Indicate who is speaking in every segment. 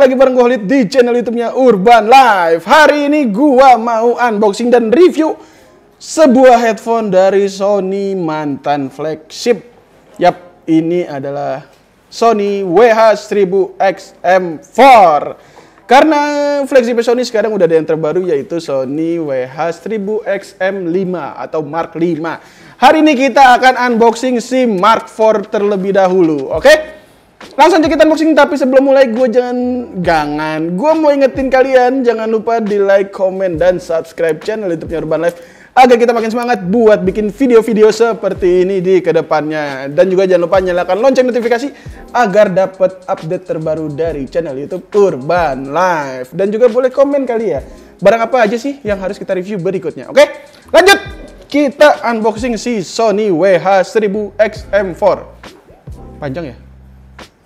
Speaker 1: lagi bareng gue Khalid di channel YouTube-nya Urban Life. Hari ini gua mau unboxing dan review sebuah headphone dari Sony mantan flagship. Yap, ini adalah Sony WH-1000XM4. Karena flagship Sony sekarang udah ada yang terbaru, yaitu Sony WH-1000XM5 atau Mark 5. Hari ini kita akan unboxing si Mark 4 terlebih dahulu, oke? Langsung aja kita unboxing, tapi sebelum mulai gue gue mau ingetin kalian jangan lupa di like, komen, dan subscribe channel YouTube-nya Urban Life agar kita makin semangat buat bikin video-video seperti ini di kedepannya. Dan juga jangan lupa nyalakan lonceng notifikasi agar dapat update terbaru dari channel YouTube Urban Life. Dan juga boleh komen kali ya, barang apa aja sih yang harus kita review berikutnya. Oke, lanjut. Kita unboxing si Sony WH-1000XM4. Panjang ya?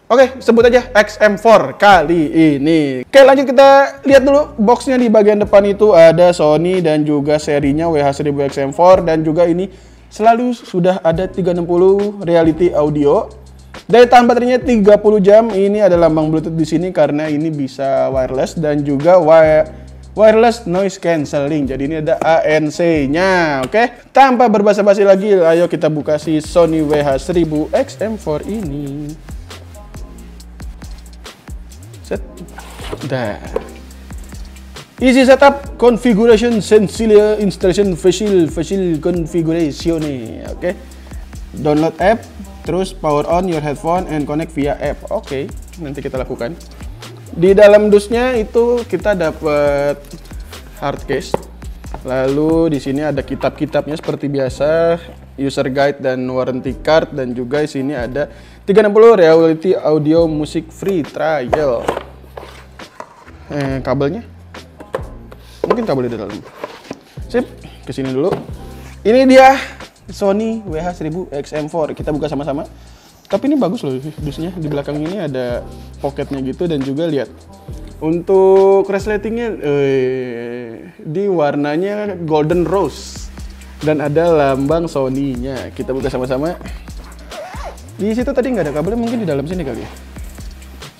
Speaker 1: Oke, sebut aja XM4 kali ini. Oke, lanjut kita lihat dulu boxnya. Di bagian depan itu ada Sony dan juga serinya WH-1000XM4, dan juga ini selalu sudah ada 360 reality audio. Daya tahan baterainya 30 jam. Ini ada lambang Bluetooth di sini karena ini bisa wireless, dan juga wireless noise cancelling. Jadi ini ada ANC-nya. Oke, tanpa berbasa-basi lagi, ayo kita buka si Sony WH-1000XM4 ini. Set. Dah. Easy setup, configuration, sencilla installation, facile configuration nih. Oke. Download app, terus power on your headphone and connect via app. Oke, nanti kita lakukan. Di dalam dusnya itu kita dapat hard case. Lalu di sini ada kitab-kitabnya seperti biasa, user guide dan warranty card, dan juga di sini ada 360 reality audio music free trial. Kabelnya mungkin kabel di dalam. Sip, kesini dulu. Ini dia Sony WH-1000XM4. Kita buka sama-sama. Tapi ini bagus loh dusnya. Di belakang ini ada pocketnya gitu, dan juga lihat untuk resletingnya di warnanya golden rose, dan ada lambang Sony-nya. Kita buka sama-sama. Di situ tadi nggak ada kabelnya, mungkin di dalam sini kali ya.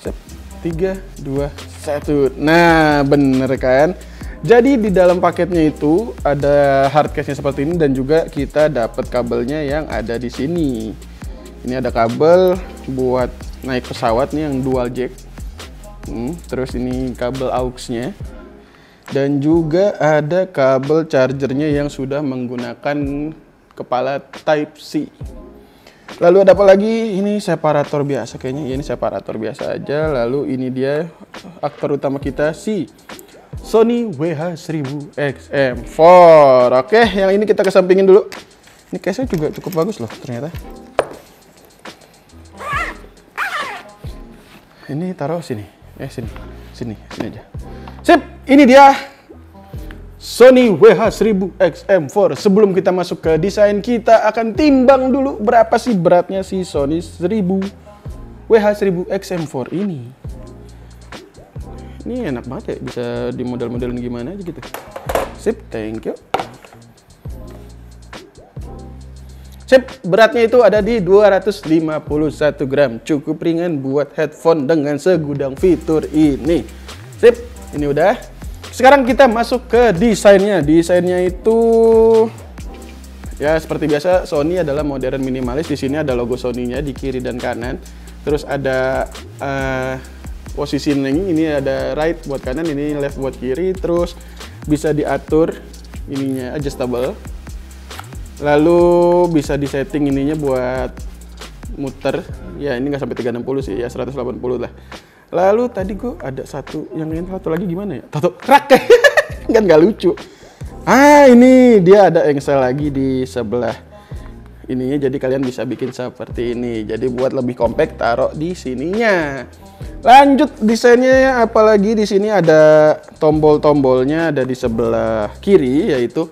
Speaker 1: Set, 3, 2, 1. Nah, bener kan? Jadi di dalam paketnya itu ada hard case-nya seperti ini, dan juga kita dapat kabelnya yang ada di sini. Ini ada kabel buat naik pesawat nih yang dual jack. Terus ini kabel aux-nya. Dan juga ada kabel chargernya yang sudah menggunakan kepala Type-C. Lalu ada apa lagi? Ini separator biasa kayaknya. Ya, ini separator biasa aja. Lalu ini dia aktor utama kita, si Sony WH-1000XM4. Oke, yang ini kita kesampingin dulu. Ini case-nya juga cukup bagus loh ternyata. Ini taruh sini. Sini aja. Sip, ini dia Sony WH-1000XM4. Sebelum kita masuk ke desain, kita akan timbang dulu berapa sih beratnya si Sony WH-1000XM4 ini. Ini enak banget ya, bisa di model-modelin gimana aja gitu. Sip, thank you. Sip, beratnya itu ada di 251 gram. Cukup ringan buat headphone dengan segudang fitur ini. Sip, ini udah. Sekarang kita masuk ke desainnya. Desainnya itu ya seperti biasa, Sony adalah modern minimalis. Di sini ada logo Sony-nya di kiri dan kanan. Terus ada positioning, ini ada right buat kanan, ini left buat kiri. Terus bisa diatur ininya, adjustable. Lalu bisa disetting ininya buat muter. Ya, ini nggak sampai 360 sih, ya 180 lah. Lalu tadi gue ada satu lagi gimana ya? Tato krak kan nggak lucu. Ini dia ada engsel lagi di sebelah ininya, jadi kalian bisa bikin seperti ini. Jadi buat lebih compact, taruh di sininya. Lanjut desainnya, apalagi di sini ada tombol-tombolnya, ada di sebelah kiri, yaitu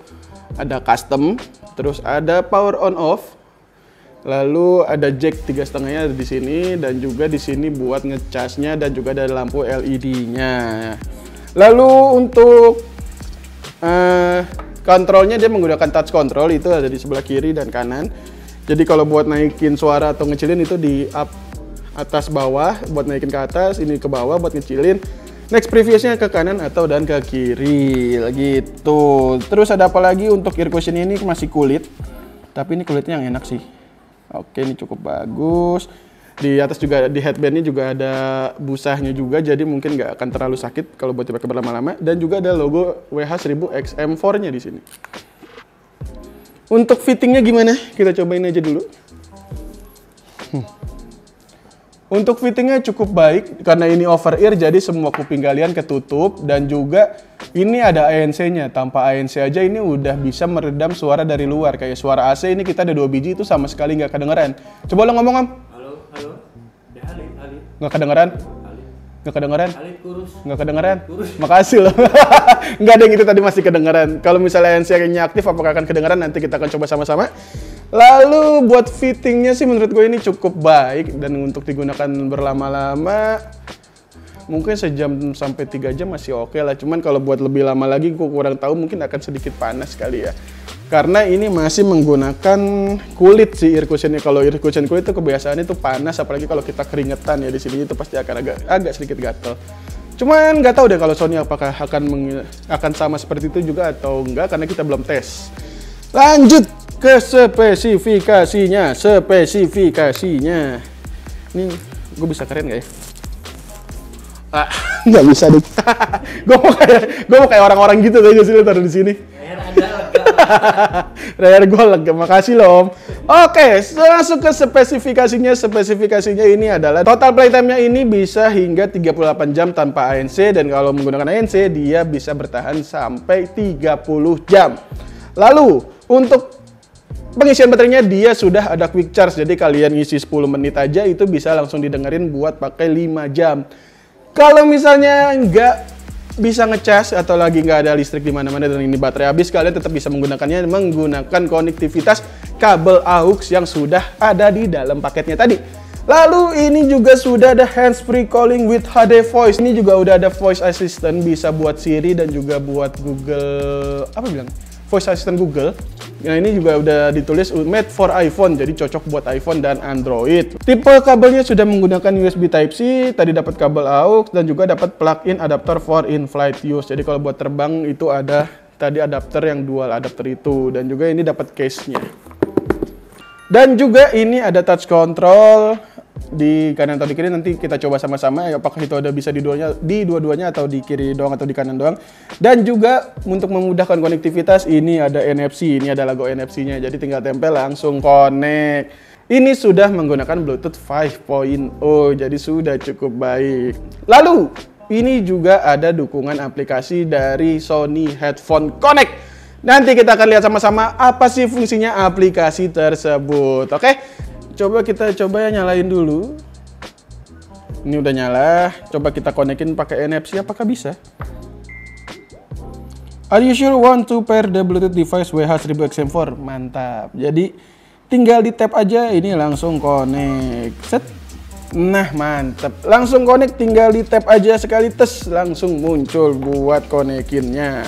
Speaker 1: ada custom, terus ada power on off. Lalu ada jack 3,5-nya di sini, dan juga di sini buat ngecasnya, dan juga ada lampu LED-nya. Lalu untuk kontrolnya dia menggunakan touch control, itu ada di sebelah kiri dan kanan. Jadi kalau buat naikin suara atau ngecilin itu di up atas bawah buat naikin ke atas, ini ke bawah buat ngecilin. Next previousnya ke kanan atau dan ke kiri gitu. Terus ada apa lagi untuk ear cushion ini masih kulit. Tapi ini kulitnya yang enak sih. Oke, ini cukup bagus. Di atas juga di headbandnya juga ada busanya juga, jadi mungkin nggak akan terlalu sakit kalau buat dipakai berlama-lama. Dan juga ada logo WH1000XM4-nya di sini. Untuk fittingnya gimana? Kita cobain aja dulu. Untuk fittingnya cukup baik karena ini over ear, jadi semua kuping kalian ketutup. Dan juga ini ada ANC-nya. Tanpa ANC aja ini udah bisa meredam suara dari luar. Kayak suara AC ini kita ada 2 biji itu sama sekali nggak kedengeran. Coba lo ngomong, Om.
Speaker 2: Halo. Alit.
Speaker 1: Nggak kedengeran?
Speaker 2: Alit.
Speaker 1: Nggak kedengeran?
Speaker 2: Alit kurus.
Speaker 1: Nggak kedengeran?
Speaker 2: Kurus.
Speaker 1: Makasih loh. Nggak ada yang itu tadi masih kedengeran. Kalau misalnya ANC-nya aktif apakah akan kedengeran? Nanti kita akan coba sama-sama. Lalu buat fittingnya sih menurut gue ini cukup baik. Dan untuk digunakan berlama-lama mungkin sejam sampai 3 jam masih oke lah. Cuman kalau buat lebih lama lagi gue kurang tahu, mungkin akan sedikit panas kali ya. Karena ini masih menggunakan kulit sih ear cushionnya. Kalau ear cushion kulit itu kebiasaannya itu panas, apalagi kalau kita keringetan ya di sini itu pasti akan agak sedikit gatel. Cuman nggak tahu deh kalau Sony apakah akan sama seperti itu juga atau enggak, karena kita belum tes. Lanjut ke spesifikasinya. Ini gue bisa keren nggak ya? Nggak bisa deh. gue mau kayak orang-orang gitu aja sih, taruh di sini. Layar gue lega, makasih loh Om. Oke, langsung ke spesifikasinya. Spesifikasinya ini adalah total playtime-nya ini bisa hingga 38 jam tanpa ANC. Dan kalau menggunakan ANC, dia bisa bertahan sampai 30 jam. Lalu, untuk pengisian baterainya dia sudah ada quick charge. Jadi kalian isi 10 menit aja itu bisa langsung didengerin buat pakai 5 jam. Kalau misalnya nggak bisa ngecas atau lagi nggak ada listrik di mana-mana dan ini baterai habis, kalian tetap bisa menggunakannya menggunakan konektivitas kabel AUX yang sudah ada di dalam paketnya tadi. Lalu ini juga sudah ada hands-free calling with HD voice. Ini juga udah ada voice assistant, bisa buat Siri dan juga buat Google, voice assistant Google. Nah ini juga udah ditulis made for iPhone, jadi cocok buat iPhone dan Android. Tipe kabelnya sudah menggunakan USB Type-C, tadi dapat kabel AUX dan juga dapat plug-in adapter for in-flight use. Jadi kalau buat terbang itu ada tadi adapter yang dual adapter itu, dan juga ini dapat case-nya. Dan juga ini ada touch control di kanan atau di kiri, nanti kita coba sama-sama apakah itu ada bisa di dua-duanya atau di kiri doang atau di kanan doang. Dan juga untuk memudahkan konektivitas ini ada NFC, ini ada logo NFC-nya, jadi tinggal tempel langsung connect. Ini sudah menggunakan Bluetooth 5.0, jadi sudah cukup baik. Lalu ini juga ada dukungan aplikasi dari Sony Headphone Connect. Nanti kita akan lihat sama-sama apa sih fungsinya aplikasi tersebut. Oke? Coba kita nyalain dulu. Ini udah nyala. Coba kita konekin pakai NFC, apakah bisa? Are you sure want to pair the Bluetooth device WH1000XM4? Mantap. Jadi tinggal di tap aja, ini langsung connect. Set. Nah, mantap. Langsung connect, tinggal di tap aja sekali tes langsung muncul buat konekinnya.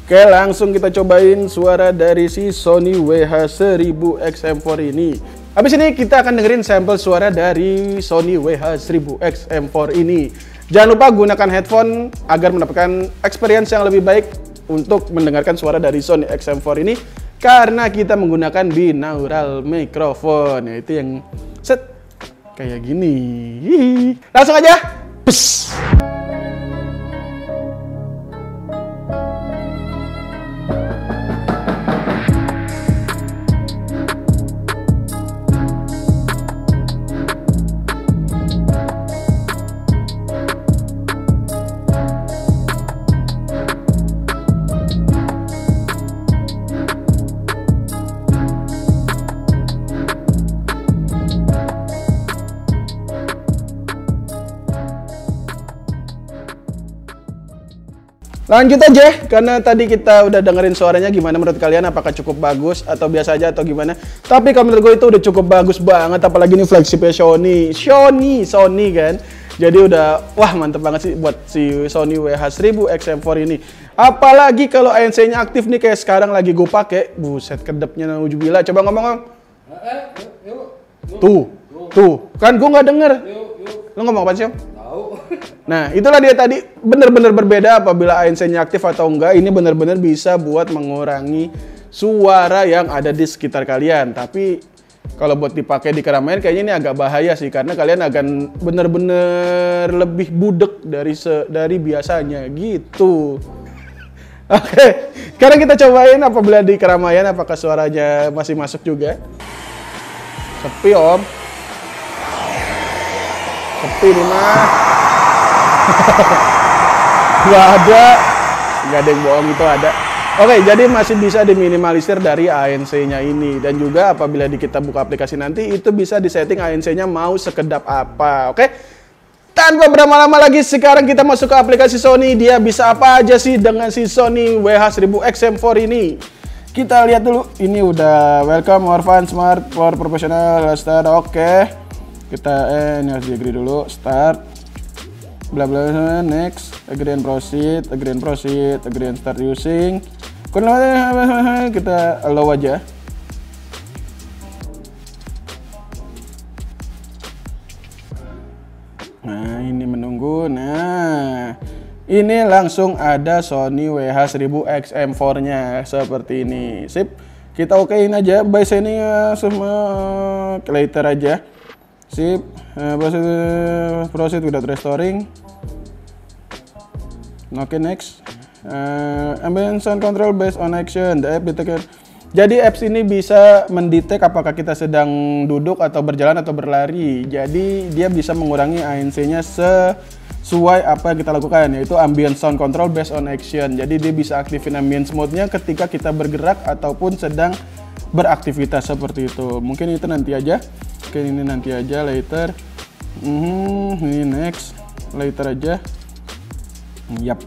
Speaker 1: Oke, langsung kita cobain suara dari si Sony WH1000XM4 ini. Habis ini kita akan dengerin sampel suara dari Sony WH1000XM4 ini. Jangan lupa gunakan headphone agar mendapatkan experience yang lebih baik untuk mendengarkan suara dari Sony XM4 ini, karena kita menggunakan binaural microphone, yaitu yang set kayak gini. Langsung aja. Pss. Lanjut aja, karena tadi kita udah dengerin suaranya. Gimana menurut kalian? Apakah cukup bagus atau biasa aja atau gimana? Tapi kalau menurut gue itu udah cukup bagus banget, apalagi ini flagshipnya Sony kan. Jadi udah, wah mantep banget sih buat si Sony WH1000XM4 ini. Apalagi kalau ANC-nya aktif nih kayak sekarang lagi gue pakai. Buset, kedepnya naujubillah. Coba ngomong. Tuh, kan gue nggak denger. Lo ngomong apa sih, Om?
Speaker 2: Tahu.
Speaker 1: Nah, itulah dia tadi benar-benar berbeda apabila ANC-nya aktif atau enggak. Ini benar-benar bisa buat mengurangi suara yang ada di sekitar kalian. Tapi kalau buat dipakai di keramaian kayaknya ini agak bahaya sih karena kalian akan benar-benar lebih budek dari biasanya gitu. Oke, sekarang kita cobain apabila di keramaian apakah suaranya masih masuk juga. Sepi, Om. Sepi nih mah. Nggak ada yang bohong, itu ada. Oke, jadi masih bisa diminimalisir dari ANC-nya ini. Dan juga apabila kita buka aplikasi nanti, itu bisa disetting ANC-nya mau sekedap apa. Oke, tanpa berlama-lama lagi, sekarang kita masuk ke aplikasi Sony. Dia bisa apa aja sih dengan si Sony WH-1000XM4 ini? Kita lihat dulu. Ini udah welcome, more fun, smart, for professional, start. Oke, kita ini harus agree dulu. Start. Bla bla, next, agree and proceed, agree and proceed, agree and start using. Kita allow aja. Nah, ini menunggu. Nah, ini langsung ada Sony WH-1000XM4-nya seperti ini. Sip. Kita okein aja. By sending semua later aja. Sip. Proceed without restoring. Oke, next. Ambient sound control based on action. The app detected. Jadi apps ini bisa mendetek apakah kita sedang duduk atau berjalan atau berlari. Jadi dia bisa mengurangi ANC-nya sesuai apa yang kita lakukan, yaitu ambient sound control based on action. Jadi dia bisa aktifin ambience mode-nya ketika kita bergerak ataupun sedang beraktivitas seperti itu. Mungkin itu nanti aja. Oke, ini nanti aja later. Ini next. Later aja. Yap.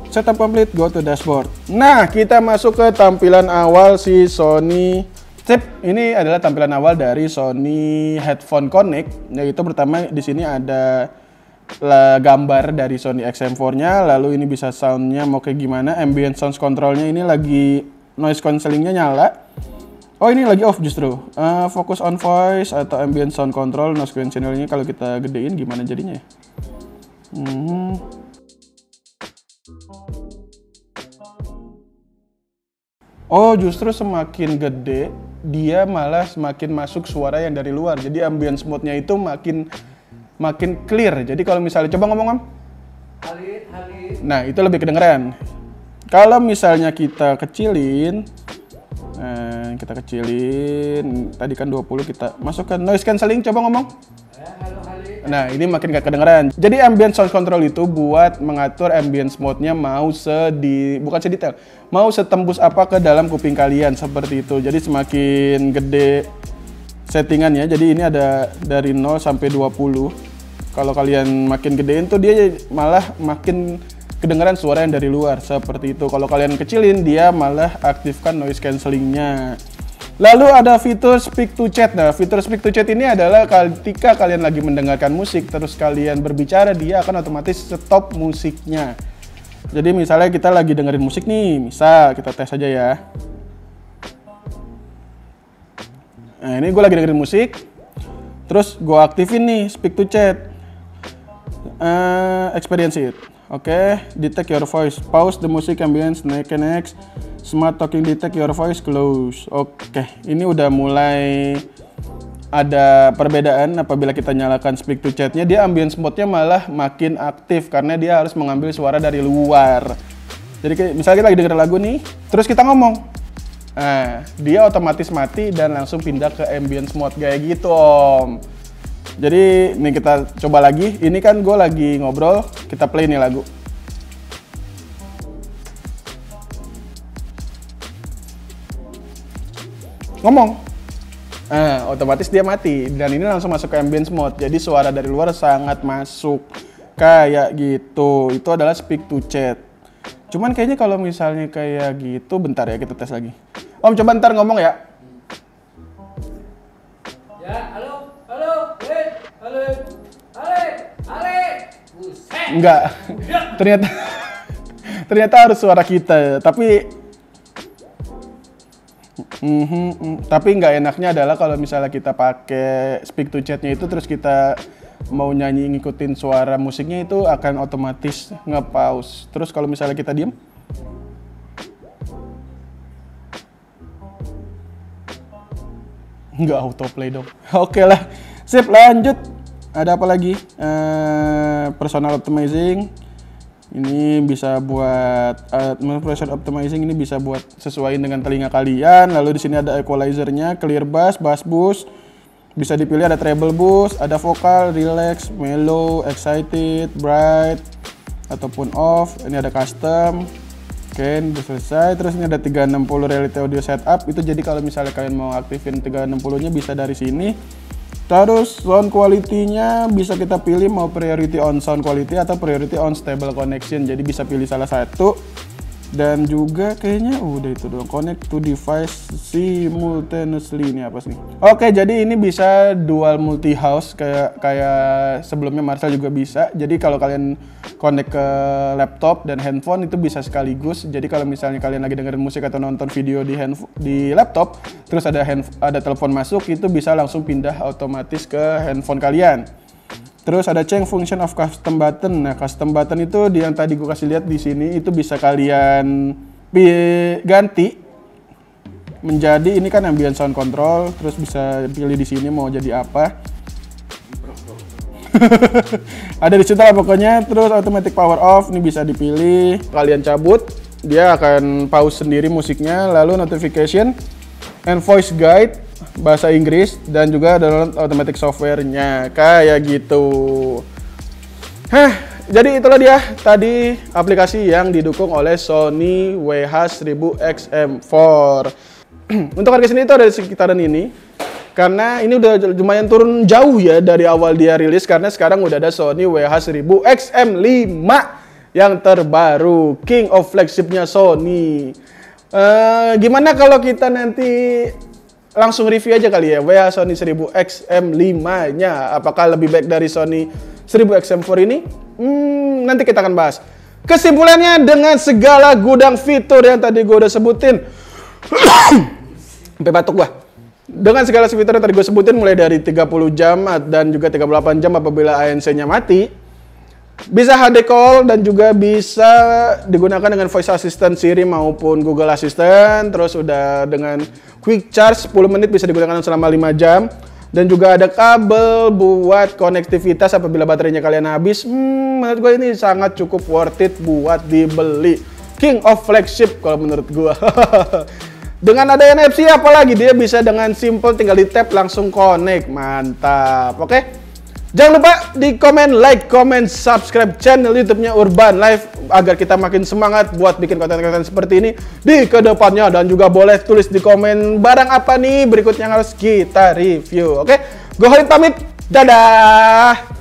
Speaker 1: Setup complete, go to dashboard. Nah, kita masuk ke tampilan awal si Sony. Sip, ini adalah tampilan awal dari Sony Headphone Connect. Yaitu pertama di sini ada gambar dari Sony XM4-nya, lalu ini bisa sound-nya mau kayak gimana. Ambient sound control-nya ini lagi noise cancelling-nya nyala. Oh, ini lagi off justru. Focus on voice atau ambient sound control, noise cancelling-nya kalau kita gedein gimana jadinya ya? Oh, justru semakin gede, dia malah semakin masuk suara yang dari luar. Jadi ambience mode-nya itu makin clear. Jadi kalau misalnya, coba ngomong, Om.
Speaker 2: Halit.
Speaker 1: Nah, itu lebih kedengeran. Kalau misalnya kita kecilin, tadi kan 20, kita masukkan noise cancelling, coba ngomong. Nah, ini makin gak kedengeran. Jadi ambient sound control itu buat mengatur ambience mode-nya mau bukan sedetail, mau setembus apa ke dalam kuping kalian seperti itu. Jadi semakin gede settingannya. Jadi ini ada dari 0 sampai 20. Kalau kalian makin gedein tuh dia malah makin kedengeran suara yang dari luar seperti itu. Kalau kalian kecilin dia malah aktifkan noise cancelling-nya. Lalu ada fitur speak to chat. Nah, fitur speak to chat ini adalah ketika kalian lagi mendengarkan musik terus kalian berbicara, dia akan otomatis stop musiknya. Jadi misalnya kita lagi dengerin musik nih, misal kita tes aja ya. Nah, ini gue lagi dengerin musik, terus gue aktifin nih speak to chat. Experience it. Oke, detect your voice. Pause the music ambience, next. Smart talking detect your voice, close. Oke, ini udah mulai ada perbedaan apabila kita nyalakan speak to chat-nya. Dia ambience mode-nya malah makin aktif karena dia harus mengambil suara dari luar. Jadi misalnya kita lagi denger lagu nih, terus kita ngomong. Nah, dia otomatis mati dan langsung pindah ke ambience mode kayak gitu, Om. Jadi ini kita coba lagi. Ini kan gue lagi ngobrol, kita play nih lagu. Ngomong. Nah, otomatis dia mati dan ini langsung masuk ke ambience mode. Jadi suara dari luar sangat masuk kayak gitu. Itu adalah speak to chat. Cuman kayaknya kalau misalnya kayak gitu, bentar ya kita tes lagi. Om coba ntar ngomong ya.
Speaker 2: Ya, halo. Buset.
Speaker 1: Enggak. Ternyata harus suara kita, tapi nggak enaknya adalah kalau misalnya kita pakai speak to chat-nya itu terus kita mau nyanyi ngikutin suara musiknya itu akan otomatis nge-pause. Terus kalau misalnya kita diem, nggak autoplay dong. Oke lah, sip, lanjut. Ada apa lagi? Personal optimizing. Ini bisa buat personal optimizing ini bisa buat sesuaiin dengan telinga kalian. Lalu di sini ada equalizernya, clear bass, bass boost. Bisa dipilih ada treble boost, ada vokal, relax, mellow, excited, bright, ataupun off. Ini ada custom. Oke, udah selesai. Terus ini ada 360 reality audio setup. Itu jadi kalau misalnya kalian mau aktifin 360-nya bisa dari sini. Terus sound quality-nya bisa kita pilih mau priority on sound quality atau priority on stable connection. Jadi bisa pilih salah satu. Dan juga kayaknya udah itu doang. Connect to device simultaneously. Ini apa sih? Oke, jadi ini bisa dual multi house kayak sebelumnya Marshall juga bisa. Jadi kalau kalian connect ke laptop dan handphone itu bisa sekaligus. Jadi kalau misalnya kalian lagi dengerin musik atau nonton video di laptop, terus ada telepon masuk, itu bisa langsung pindah otomatis ke handphone kalian. Terus ada change function of custom button. Nah, custom button itu yang tadi gue kasih lihat di sini itu bisa kalian ganti menjadi ini kan ambient sound control. Terus bisa pilih di sini mau jadi apa. Ada di situ lah pokoknya. Terus automatic power off ini bisa dipilih. Kalian cabut, dia akan pause sendiri musiknya. Lalu notification and voice guide bahasa Inggris dan juga download automatic software-nya kayak gitu. Jadi itulah dia tadi aplikasi yang didukung oleh Sony WH-1000XM4. Untuk harga sini itu ada di sekitaran ini. Karena ini udah lumayan turun jauh ya dari awal dia rilis, karena sekarang udah ada Sony WH-1000XM5 yang terbaru, king of flagship-nya Sony. Gimana kalau kita nanti langsung review aja kali ya WH Sony 1000XM5-nya. Apakah lebih baik dari Sony 1000XM4 ini? Nanti kita akan bahas. Kesimpulannya, dengan segala gudang fitur yang tadi gue udah sebutin, sampai batuk gua. Dengan segala fitur yang tadi gue sebutin, mulai dari 30 jam dan juga 38 jam apabila ANC-nya mati, bisa HD call dan juga bisa digunakan dengan voice assistant Siri maupun Google Assistant. Terus udah dengan quick charge 10 menit bisa digunakan selama 5 jam. Dan juga ada kabel buat konektivitas apabila baterainya kalian habis. Menurut gue ini sangat cukup worth it buat dibeli. King of flagship kalau menurut gue. Dengan ada NFC apalagi, dia bisa dengan simple tinggal di tap langsung connect. Mantap. Oke. Jangan lupa di komen, like, comment, subscribe channel YouTube-nya Urban Life agar kita makin semangat buat bikin konten-konten seperti ini di kedepannya. Dan juga boleh tulis di komen barang apa nih berikutnya yang harus kita review. Oke, gue Khalid pamit. Dadah.